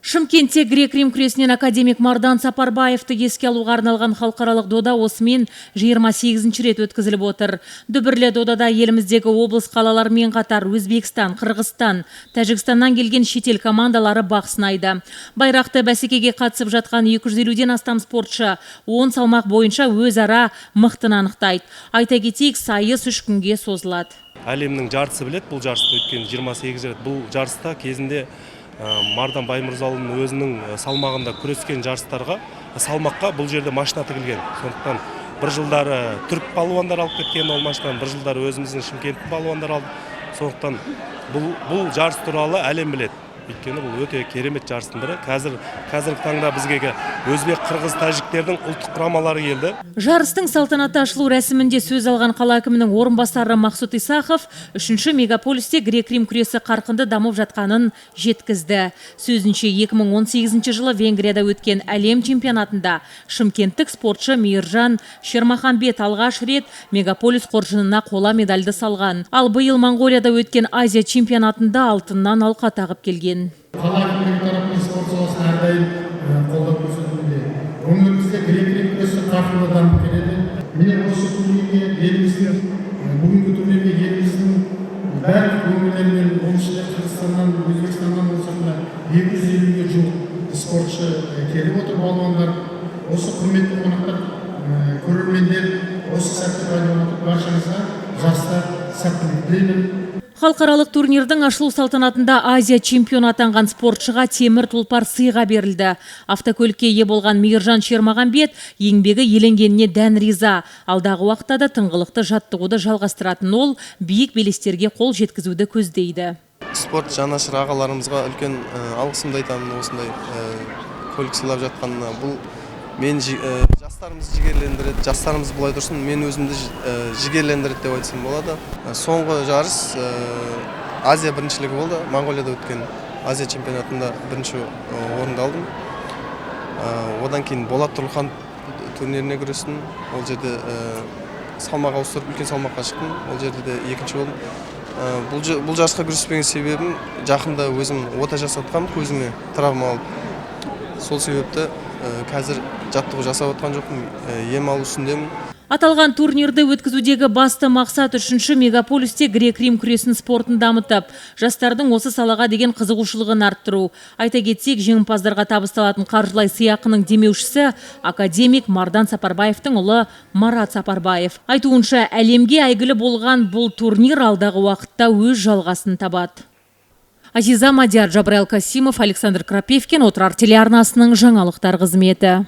Шымкентте грек-рим күресінен академик Мардан Сапарбаевты еске алуға арналған халықаралық дода осымен 28-ші рет өткізіліп отыр. Дүбірлі додада еліміздегі облыс қалалармен қатар Өзбекстан, Қырғызстан, Тәжікстаннан келген шетел командалары бақ сынайды. Байрақты бәсекеге қатысып жатқан 250-ден астам спортшы 10 салмақ бойынша өзара мықтыны анықтайды. Айта кетейік, сайыс 3 күнге созылады. Әлемнің жартысы білет бұл жарысты өткен 28 рет. Бұл жарыста кезінде Мардан Баймырзалының өзінің салмағында күрескен жарыстарға салмаққа бұл жерде машина тігілген. Сондықтан бір жылдары түрік палуандар алып кеткен ол машинаны, бір жылдары өзіміздің Шымкенттің палуандар алды. Сондықтан бұл жарыс туралы әлем білет. Өйткені бұл өте керемет жарыстың бірі. Қазіргі таңда бізге өзбек, қырғыз, тәжіктердің ұлттық құрамалары келді. Жарыстың салтанатты ашылу рәсімінде сөз алған қала әкімінің орынбасары Мақсут Исахов 3-ші мегаполисте грек-рим күресі қарқынды дамып жатқанын жеткізді. Сөзінше 2018 жылы Венгрияда өткен әлем чемпионатында шымкенттік спортшы Мейіржан Шермаханбет алғаш рет мегаполис қоржынына қола медальды салған. Ал биыл Моңғолияда өткен Азия чемпионатында алтыннан алқа тағып келген. Қала әкімдігі тарапынан спорт саласын әрдайым қолдау көрсетуде. Өңірімізде грек-рим күресі қарқынды дамып келеді. Міне осы турнирге еліміздің бүгінгі турнирге еліміздің барлық өңірлерінен, оның ішінде Қырғызстаннан, Өзбекстаннан болсақта 250-ге жуық спортшы келіп отыр балуандар. Осы құрметті қонақтар, көрермендер, осы сәтті пайдаланып баршаңызға жарыста сәттілік тілеймін. Халықаралық турнирдің ашылу салтанатында Азия чемпионы атанған спортшыға темір тұлпар сыйға берілді. Автокөлікке ие болған Мейіржан Шермаханбет еңбегі еленгеніне дән риза. Алдағы уақытта да тыңғылықты жаттығуды жалғастыратын ол биік белестерге қол жеткізуді көздейді. Спорт жанашыр ағаларымызға үлкен алғысымды айтамын, осындай көлік сыйлап жатқанына. Бұл мен жастарымызды жігерлендіреді, жастарымыз былай тұрсын, мен өзімді жігерлендіреді деп айтсам болады. Соңғы жарыс Азия біріншілігі болды, Моңғолияда өткен Азия чемпионатында бірінші орынды алдым. Одан кейін Болат Тұрлыхан турниріне күрестім. Ол жерде салмақ ауыстырып, үлкен салмаққа шықтым. Ол жерде де екінші болдым. Бұл жарысқа күреспеген себебім жақында өзім ота жасатқам, көзіме травма алып. Сол себепті қазір жаттығу жасап отқан жоқпын, ем алу үстіндемін. Аталған турнирді өткізудегі басты мақсат 3-ші мегаполисте грек-рим күресін спортын дамытып, жастардың осы салаға деген қызығушылығын арттыру. Айта кетсек, жеңімпаздарға табысталатын қаржылай сыйақының демеушісі академик Мардан Сапарбаевтың ұлы Марат Сапарбаев. Айтуынша, әлемге әйгілі болған бұл турнир алдағы уақытта өз жалғасын табады. Азиза Мадияр, Жабраил Касимов, Александр Крапивкин, Отырар телеарнасының жаңалықтар қызметі.